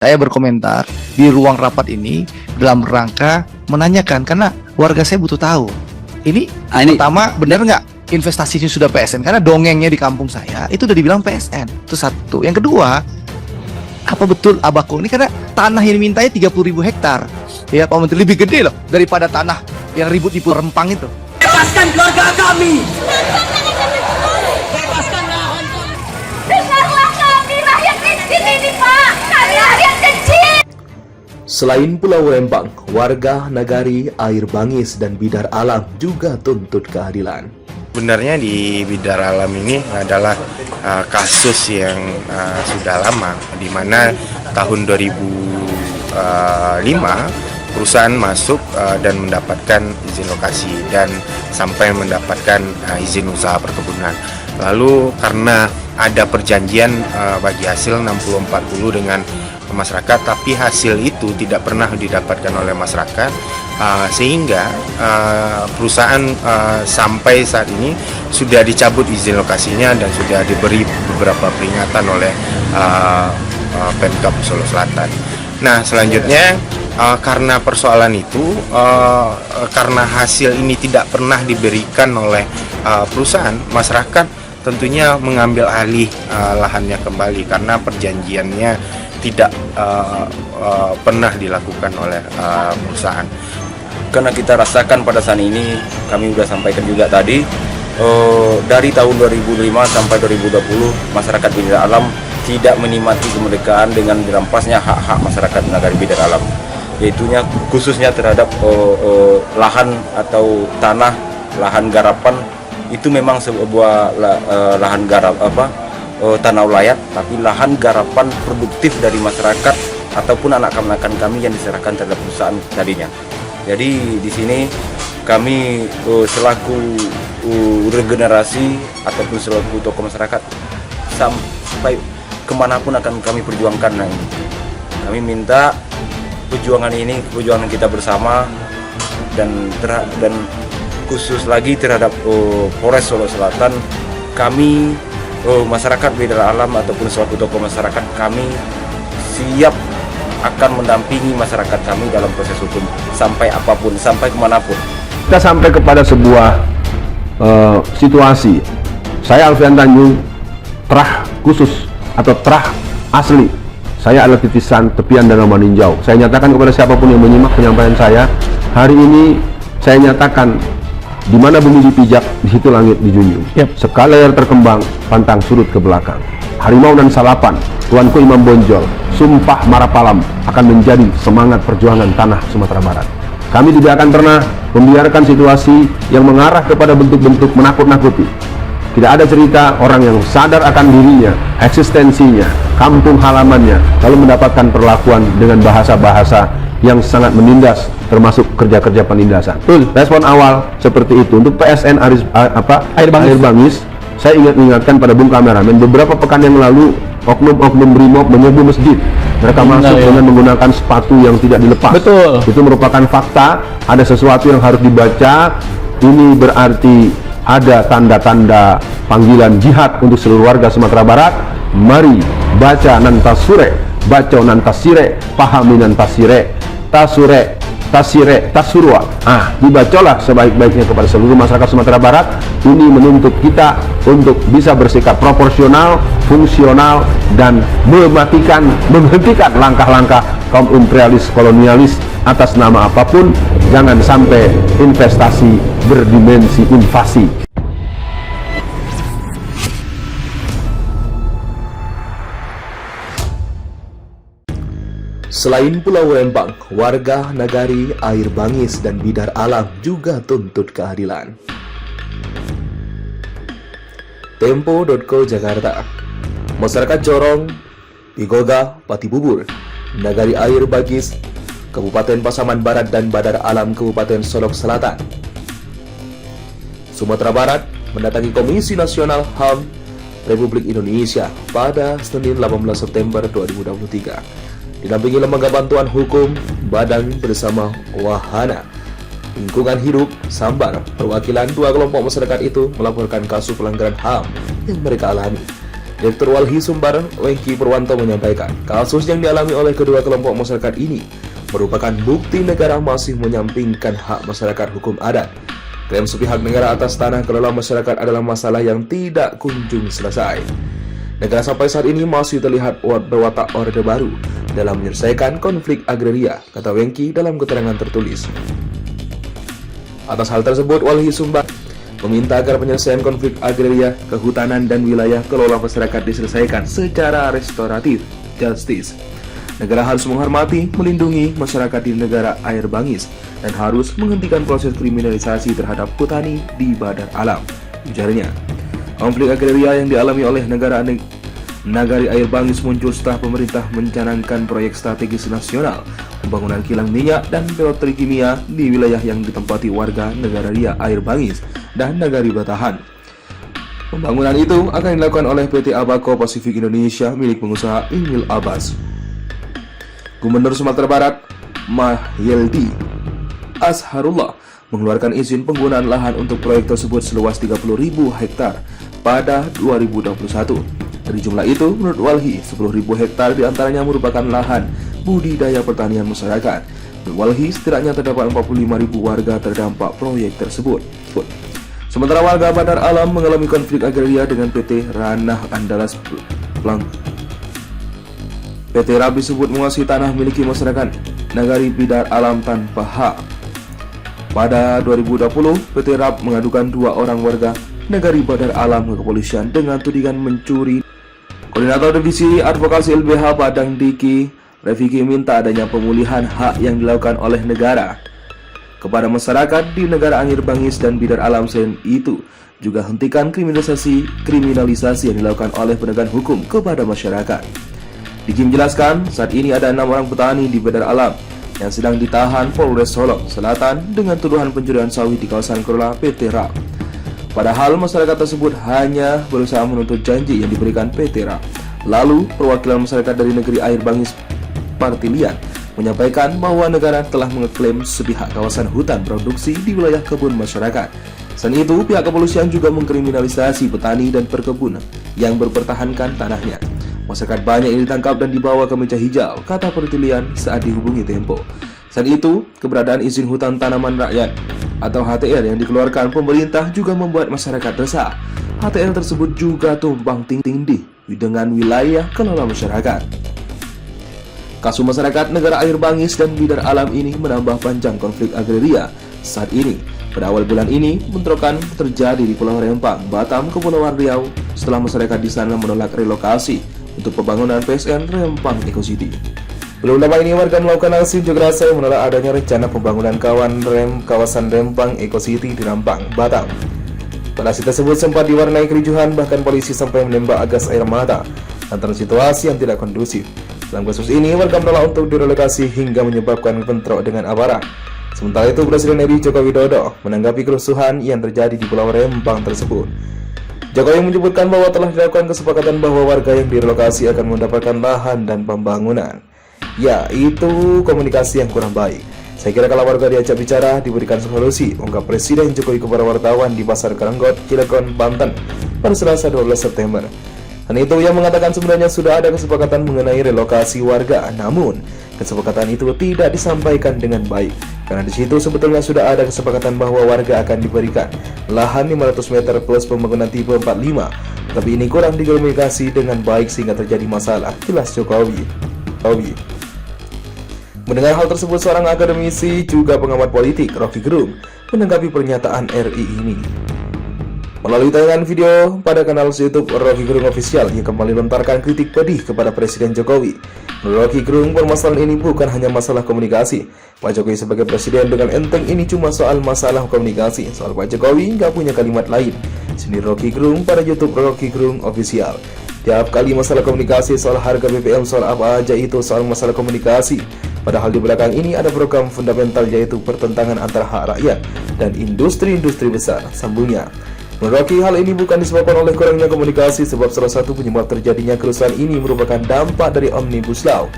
Saya berkomentar di ruang rapat ini dalam rangka menanyakan karena warga saya butuh tahu. Ini pertama benar nggak investasinya sudah PSN? Karena dongengnya di kampung saya itu udah dibilang PSN. Itu satu. Yang kedua, apa betul Abako ini karena tanah yang dimintanya 30.000 hektar. Ya Pak Menteri, lebih gede loh daripada tanah yang ribut di Rempang itu. Bebaskan keluarga kami. Dengarlah kami, rakyat miskin ini Pak. Kami rakyat kecil. Selain Pulau Rempang, warga Nagari, Air Bangis, dan Bidar Alam juga tuntut keadilan. Sebenarnya di Bidar Alam ini adalah kasus yang sudah lama, di mana tahun 2005 perusahaan masuk dan mendapatkan izin lokasi dan sampai mendapatkan izin usaha perkebunan. Lalu karena ada perjanjian bagi hasil 60-40 dengan masyarakat, tapi hasil itu tidak pernah didapatkan oleh masyarakat, sehingga perusahaan sampai saat ini sudah dicabut izin lokasinya dan sudah diberi beberapa peringatan oleh Pemkab Solo Selatan. Nah, selanjutnya karena persoalan itu, karena hasil ini tidak pernah diberikan oleh perusahaan, masyarakat tentunya mengambil alih lahannya kembali karena perjanjiannya tidak pernah dilakukan oleh perusahaan. Karena kita rasakan pada saat ini, kami sudah sampaikan juga tadi, dari tahun 2005 sampai 2020 masyarakat Bidar Alam tidak menikmati kemerdekaan dengan dirampasnya hak-hak masyarakat Nagari Bidar Alam, yaitunya khususnya terhadap lahan atau tanah, lahan garapan. Itu memang sebuah lahan garap tanah ulayat, tapi lahan garapan produktif dari masyarakat ataupun anak-anakan kami yang diserahkan terhadap perusahaan tadinya. Jadi di sini kami selaku regenerasi ataupun selaku tokoh masyarakat sampai kemanapun akan kami perjuangkan. Nah, ini kami minta perjuangan ini, perjuangan kita bersama dan khusus lagi terhadap Polres Solo Selatan. Kami masyarakat Bidar Alam ataupun selaku tokoh masyarakat, kami siap akan mendampingi masyarakat kami dalam proses hukum sampai apapun, sampai kemanapun. Kita sampai kepada sebuah situasi. Saya Alfian Tanjung, terah khusus atau terah asli, saya adalah titisan tepian Danau Maninjau. Saya nyatakan kepada siapapun yang menyimak penyampaian saya hari ini, saya nyatakan di mana bumi dipijak, di situ langit dijunjung. Sekali layar terkembang, pantang surut ke belakang. Harimau dan Salapan, Tuanku Imam Bonjol, Sumpah Marapalam akan menjadi semangat perjuangan tanah Sumatera Barat. Kami tidak akan pernah membiarkan situasi yang mengarah kepada bentuk-bentuk menakut-nakuti. Tidak ada cerita orang yang sadar akan dirinya, eksistensinya, kampung halamannya, lalu mendapatkan perlakuan dengan bahasa-bahasa yang sangat menindas, termasuk kerja-kerja penindasan. Respon awal seperti itu. Untuk PSN Air Bangis, saya ingatkan pada Bung Kameramen, beberapa pekan yang lalu oknum-oknum Brimob menyerbu masjid. Mereka masuk dengan menggunakan sepatu yang tidak dilepas. Betul. Itu merupakan fakta. Ada sesuatu yang harus dibaca. Ini berarti ada tanda-tanda panggilan jihad untuk seluruh warga Sumatera Barat. Mari baca nantasure, baca nantasire, pahami nantasire, tasure, tasire, tasurwa. Dibacalah sebaik-baiknya kepada seluruh masyarakat Sumatera Barat. Ini menuntut kita untuk bisa bersikap proporsional, fungsional, dan menghentikan langkah-langkah kaum imperialis kolonialis atas nama apapun. Jangan sampai investasi berdimensi invasi. Selain Pulau Rempang, warga Nagari, Air Bangis, dan Bidar Alam juga tuntut keadilan. Tempo.co Jakarta. Masyarakat Jorong, Pigoga, Patibubur, Nagari Air Bangis, Kabupaten Pasaman Barat, dan Badar Alam Kabupaten Solok Selatan, Sumatera Barat mendatangi Komisi Nasional HAM Republik Indonesia pada Senin 18 September 2023. Didampingi Lembaga Bantuan Hukum, Badang bersama Wahana Lingkungan Hidup, Sambar, perwakilan dua kelompok masyarakat itu melaporkan kasus pelanggaran HAM yang mereka alami. Direktur Walhi Sumbar, Wengki Purwanto menyampaikan, kasus yang dialami oleh kedua kelompok masyarakat ini merupakan bukti negara masih menyampingkan hak masyarakat hukum adat. Klaim sepihak negara atas tanah kelola masyarakat adalah masalah yang tidak kunjung selesai. Negara sampai saat ini masih terlihat berwatak Orde Baru dalam menyelesaikan konflik agraria, kata Wengki dalam keterangan tertulis. Atas hal tersebut, Walhi Sumbar meminta agar penyelesaian konflik agraria, kehutanan, dan wilayah kelola masyarakat diselesaikan secara restoratif justice. Negara harus menghormati, melindungi masyarakat di negara air bangis dan harus menghentikan proses kriminalisasi terhadap petani di Badar Alam, ujarnya. Konflik agraria yang dialami oleh Nagari Air Bangis muncul setelah pemerintah mencanangkan proyek strategis nasional pembangunan kilang minyak dan petrokimia di wilayah yang ditempati warga Nagari Air Bangis dan Nagari Batahan. Pembangunan itu akan dilakukan oleh PT Abaco Pasifik Indonesia milik pengusaha Emil Abbas. Gubernur Sumatera Barat, Mahyeldi Azharullah, mengeluarkan izin penggunaan lahan untuk proyek tersebut seluas 30.000 hektar pada 2021. Dari jumlah itu, menurut Walhi, 10.000 hektar diantaranya merupakan lahan budidaya pertanian masyarakat. Menurut Walhi, setidaknya terdapat 45.000 warga terdampak proyek tersebut. Sementara warga Badar Alam mengalami konflik agraria dengan PT Ranah Andalas Plang. PT RAB disebut menguasai tanah miliki masyarakat Nagari Badar Alam tanpa hak. Pada 2020, PT RAB mengadukan 2 orang warga Nagari Badar Alam ke kepolisian dengan tudingan mencuri. Koordinator Divisi Advokasi LBH Padang Diki Rafiki minta adanya pemulihan hak yang dilakukan oleh negara kepada masyarakat di negara Air Bangis dan Badar Alam. Selain itu, juga hentikan kriminalisasi yang dilakukan oleh penegak hukum kepada masyarakat. Diki menjelaskan, saat ini ada 6 orang petani di Badar Alam yang sedang ditahan Polres Solok Selatan dengan tuduhan pencurian sawit di kawasan kelola PT RAB. Padahal masyarakat tersebut hanya berusaha menuntut janji yang diberikan PT RAB. Lalu, perwakilan masyarakat dari negeri Air Bangis Partilian menyampaikan bahwa negara telah mengeklaim sepihak kawasan hutan produksi di wilayah kebun masyarakat. Selain itu, pihak kepolisian juga mengkriminalisasi petani dan perkebunan yang berpertahankan tanahnya. Masyarakat banyak yang ditangkap dan dibawa ke meja hijau, kata Partilian saat dihubungi Tempo. Selain itu, keberadaan izin hutan tanaman rakyat atau HTR yang dikeluarkan pemerintah juga membuat masyarakat resah. HTR tersebut juga tumpang tindih dengan wilayah kelola masyarakat. Kasus masyarakat negara Air Bangis dan Badar Alam ini menambah panjang konflik agraria saat ini. Pada awal bulan ini, bentrokan terjadi di Pulau Rempang, Batam, Kepulauan Riau setelah masyarakat di sana menolak relokasi untuk pembangunan PSN Rempang Eco City. Belum lama ini warga melakukan aksi unjuk rasa yang menolak adanya rencana pembangunan kawasan Rempang Eco City di Rempang, Batam. Pada aksi tersebut sempat diwarnai kericuhan, bahkan polisi sampai menembak gas air mata lantaran situasi yang tidak kondusif. Dalam kasus ini, warga menolak untuk direlokasi hingga menyebabkan bentrok dengan aparat. Sementara itu, Presiden RI Joko Widodo menanggapi kerusuhan yang terjadi di Pulau Rempang tersebut. Jokowi menyebutkan bahwa telah dilakukan kesepakatan bahwa warga yang direlokasi akan mendapatkan lahan dan pembangunan. Ya, itu komunikasi yang kurang baik. Saya kira kalau warga diajak bicara, diberikan solusi, ungkap Presiden Jokowi kepada wartawan di Pasar Karanggot, Cilegon, Banten pada Selasa 12 September. Dan itu yang mengatakan sebenarnya sudah ada kesepakatan mengenai relokasi warga, namun kesepakatan itu tidak disampaikan dengan baik. Karena di situ sebetulnya sudah ada kesepakatan bahwa warga akan diberikan lahan 500 meter plus pembangunan tipe 45. Tapi ini kurang dikomunikasi dengan baik sehingga terjadi masalah, jelas Jokowi. Mendengar hal tersebut, seorang akademisi juga pengamat politik, Rocky Gerung, menanggapi pernyataan RI ini. Melalui tayangan video pada kanal YouTube Rocky Gerung Official, ia kembali lontarkan kritik pedih kepada Presiden Jokowi. Menurut Rocky Gerung, permasalahan ini bukan hanya masalah komunikasi. Pak Jokowi sebagai presiden dengan enteng ini cuma soal masalah komunikasi. Soal Pak Jokowi nggak punya kalimat lain. Sini Rocky Gerung pada YouTube Rocky Gerung Official. Tiap kali masalah komunikasi, soal harga BBM, soal apa aja itu soal masalah komunikasi. Padahal di belakang ini ada program fundamental, yaitu pertentangan antara hak rakyat dan industri-industri besar, sambungnya. Menurut Rocky, hal ini bukan disebabkan oleh kurangnya komunikasi, sebab salah satu penyebab terjadinya kerusuhan ini merupakan dampak dari Omnibus Law.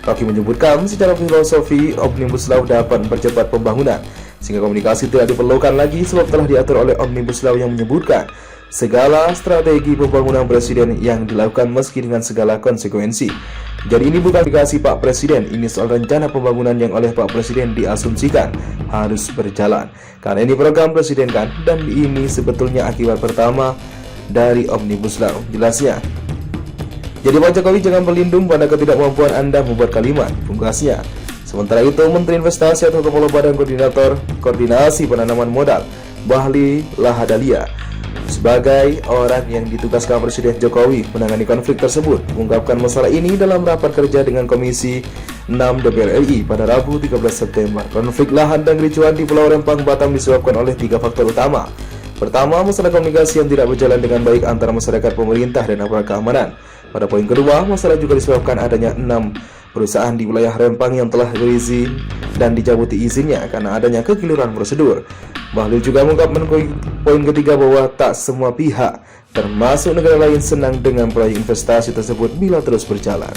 Rocky menyebutkan secara filosofi Omnibus Law dapat mempercepat pembangunan, sehingga komunikasi tidak diperlukan lagi sebab telah diatur oleh Omnibus Law yang menyebutkan segala strategi pembangunan Presiden yang dilakukan meski dengan segala konsekuensi. Jadi ini bukan aplikasi Pak Presiden, ini soal rencana pembangunan yang oleh Pak Presiden diasumsikan harus berjalan. Karena ini program Presiden kan, dan ini sebetulnya akibat pertama dari Omnibus Law. Jelasnya, jadi Pak Jokowi jangan berlindung pada ketidakmampuan Anda membuat kalimat, pungkasnya. Sementara itu, Menteri Investasi atau Kepala Badan Koordinasi Penanaman Modal, Bahlil Lahadalia, sebagai orang yang ditugaskan Presiden Jokowi menangani konflik tersebut, mengungkapkan masalah ini dalam rapat kerja dengan Komisi 6 DPR RI pada Rabu 13 September. Konflik lahan dan kericuhan di Pulau Rempang, Batam disebabkan oleh 3 faktor utama. Pertama, masalah komunikasi yang tidak berjalan dengan baik antara masyarakat, pemerintah, dan aparat keamanan. Pada poin kedua, masalah juga disebabkan adanya 6 perusahaan di wilayah Rempang yang telah berizin dan dicabuti izinnya karena adanya kekeliruan prosedur. Bahlil juga mengungkapkan poin ketiga bahwa tak semua pihak, termasuk negara lain, senang dengan proyek investasi tersebut bila terus berjalan.